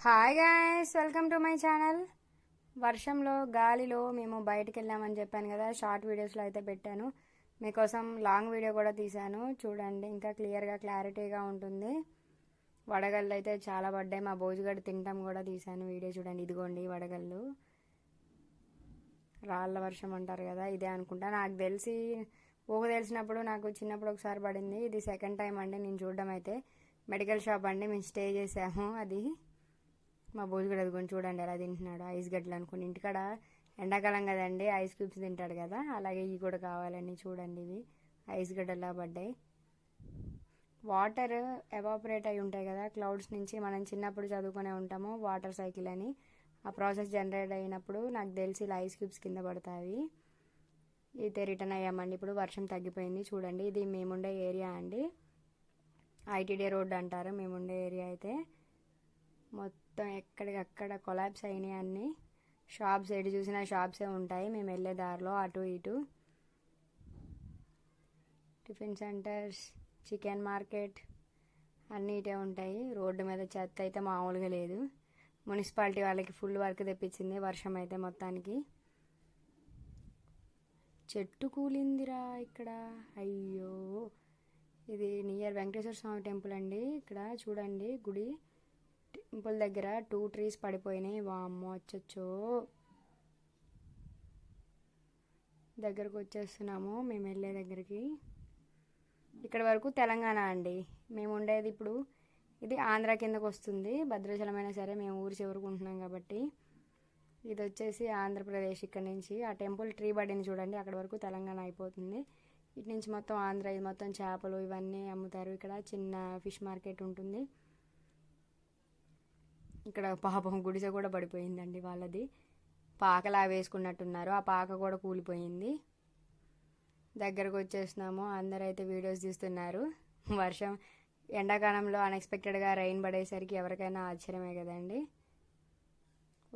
Hi guys, welcome to my channel. వర్షంలో గాలిలో మేము బయటకు వెళ్ళామని చెప్పాను కదా, షార్ట్ వీడియోస్లో అయితే పెట్టాను. మీకోసం లాంగ్ వీడియో కూడా తీశాను, చూడండి. ఇంకా క్లియర్గా క్లారిటీగా ఉంటుంది. వడగళ్ళు అయితే చాలా పడ్డాయి. మా భోజుగడ్డ తింటాం కూడా తీశాను వీడియో, చూడండి. ఇదిగోండి వడగళ్ళు, రాళ్ళ వర్షం అంటారు కదా, ఇదే అనుకుంటా. నాకు తెలిసినప్పుడు నాకు చిన్నప్పుడు ఒకసారి పడింది. ఇది సెకండ్ టైం అండి నేను చూడడం. అయితే మెడికల్ షాప్ అండి, మేము స్టే చేసాము. అది మా భోజుగడ అదిగొని చూడండి ఎలా తింటున్నాడు. ఐస్ గడ్డలు అనుకుని, ఇంటికాడ ఎండాకాలం కదండి, ఐస్ క్యూబ్స్ తింటాడు కదా, అలాగే ఇవి కూడా కావాలని చూడండి. ఇవి ఐస్ గడ్డలా పడ్డాయి. వాటర్ ఎవాపరేట్ అయి ఉంటాయి కదా క్లౌడ్స్ నుంచి, మనం చిన్నప్పుడు చదువుకునే ఉంటాము వాటర్ సైకిల్ అని. ఆ ప్రాసెస్ జనరేట్ అయినప్పుడు నాకు తెలిసి ఇలా ఐస్ క్యూబ్స్ కింద పడతాయి. అయితే రిటర్న్ అయ్యామండి. ఇప్పుడు వర్షం తగ్గిపోయింది, చూడండి. ఇది మేముండే ఏరియా అండి, ఐటీడీ రోడ్ అంటారు మేముండే ఏరియా. అయితే మొత్తం ఎక్కడికక్కడ కొలాప్స్ అయినాయి అన్నీ. షాప్స్ ఎటు చూసినా షాప్సే ఉంటాయి మేము వెళ్ళే దారిలో. అటు ఇటు టిఫిన్ సెంటర్స్, చికెన్ మార్కెట్ అన్నీ ఇటే ఉంటాయి. రోడ్డు మీద చెత్త అయితే మామూలుగా లేదు. మున్సిపాలిటీ వాళ్ళకి ఫుల్ వర్క్ తెప్పించింది వర్షం అయితే మొత్తానికి. చెట్టు కూలిందిరా ఇక్కడ, అయ్యో. ఇది నియర్ వెంకటేశ్వర స్వామి టెంపుల్ అండి. ఇక్కడ చూడండి, గుడి టెంపుల్ దగ్గర 2 ట్రీస్ పడిపోయినాయి. వామ్మో, వచ్చొచ్చో. దగ్గరకు వచ్చేస్తున్నాము మేము వెళ్ళే దగ్గరికి. ఇక్కడ వరకు తెలంగాణ అండి మేము ఉండేది. ఇప్పుడు ఇది ఆంధ్ర కిందకు వస్తుంది. భద్రాచలం అయినా సరే మేము ఊరి చివరుకుంటున్నాం కాబట్టి. ఇది వచ్చేసి ఆంధ్రప్రదేశ్. ఇక్కడ నుంచి ఆ టెంపుల్ ట్రీ పడింది చూడండి, అక్కడ వరకు తెలంగాణ అయిపోతుంది. ఇటు నుంచి మొత్తం ఆంధ్ర. ఇది మొత్తం చేపలు ఇవన్నీ అమ్ముతారు. ఇక్కడ చిన్న ఫిష్ మార్కెట్ ఉంటుంది. ఇక్కడ పాపం గుడిసె కూడా పడిపోయిందండి వాళ్ళది. పాకలా వేసుకున్నట్టున్నారు, ఆ పాక కూడా కూలిపోయింది. దగ్గరకు వచ్చేస్తున్నాము. అందరైతే వీడియోస్ తీస్తున్నారు. వర్షం ఎండాకాలంలో అన్ఎక్స్పెక్టెడ్గా రైన్ పడేసరికి ఎవరికైనా ఆశ్చర్యమే కదండి.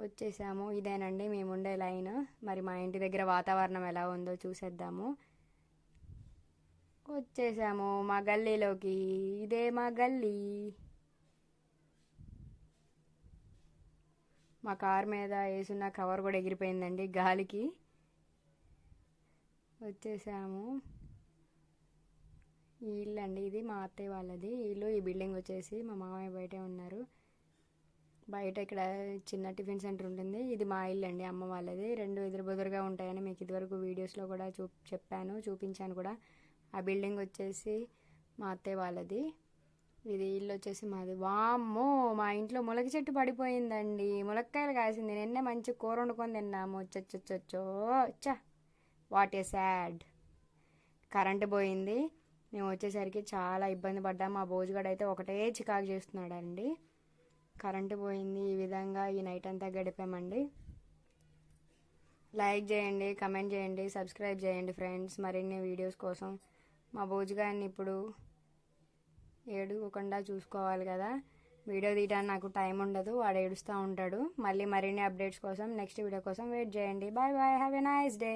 వచ్చేసాము. ఇదేనండి మేముండే లైన్. మరి మా ఇంటి దగ్గర వాతావరణం ఎలా ఉందో చూసేద్దాము. వచ్చేసాము మా గల్లీలోకి. ఇదే మా గల్లీ. మా కార్ మీద వేసున్న కవర్ కూడా ఎగిరిపోయిందండి గాలికి. వచ్చేసాము. ఈ ఇల్లు అండి, ఇది మా అత్తయ్య వాళ్ళది ఇల్లు. ఈ బిల్డింగ్ వచ్చేసి మా మామయ్య బయటే ఉన్నారు. బయట ఇక్కడ చిన్న టిఫిన్ సెంటర్ ఉంటుంది. ఇది మా ఇల్లు అండి, అమ్మ వాళ్ళది. 2 ఎదురు బెదురుగా ఉంటాయని మీకు ఇదివరకు వీడియోస్లో కూడా చెప్పాను, చూపించాను కూడా. ఆ బిల్డింగ్ వచ్చేసి మా అత్తయ్య వాళ్ళది. ఇది ఇల్లు వచ్చేసి మాది. వామ్మో, మా ఇంట్లో ములగ చెట్టు పడిపోయిందండి. ములక్కాయలు కాసింది. నిన్నే మంచి కూర వండుకొని తిన్నాము. చచ్చొచ్చో చా, వాట్ ఏ సాడ్. కరెంటు పోయింది. మేము వచ్చేసరికి చాలా ఇబ్బంది పడ్డాము. మా భోజుగాడు అయితే ఒకటే చికాకు చేస్తున్నాడు అండి. కరెంటు పోయింది. ఈ విధంగా ఈ నైట్ అంతా గడిపామండి. లైక్ చేయండి, కమెంట్ చేయండి, సబ్స్క్రైబ్ చేయండి ఫ్రెండ్స్, మరిన్ని వీడియోస్ కోసం. మా భోజుగాడిని ఇప్పుడు ఏడవకుండా చూసుకోవాలి కదా, వీడియో తీయడానికి నాకు టైం ఉండదు, వాడు ఏడుస్తూ ఉంటాడు. మళ్ళీ మరిన్ని అప్డేట్స్ కోసం నెక్స్ట్ వీడియో కోసం వెయిట్ చేయండి. Bye bye, have a nice day.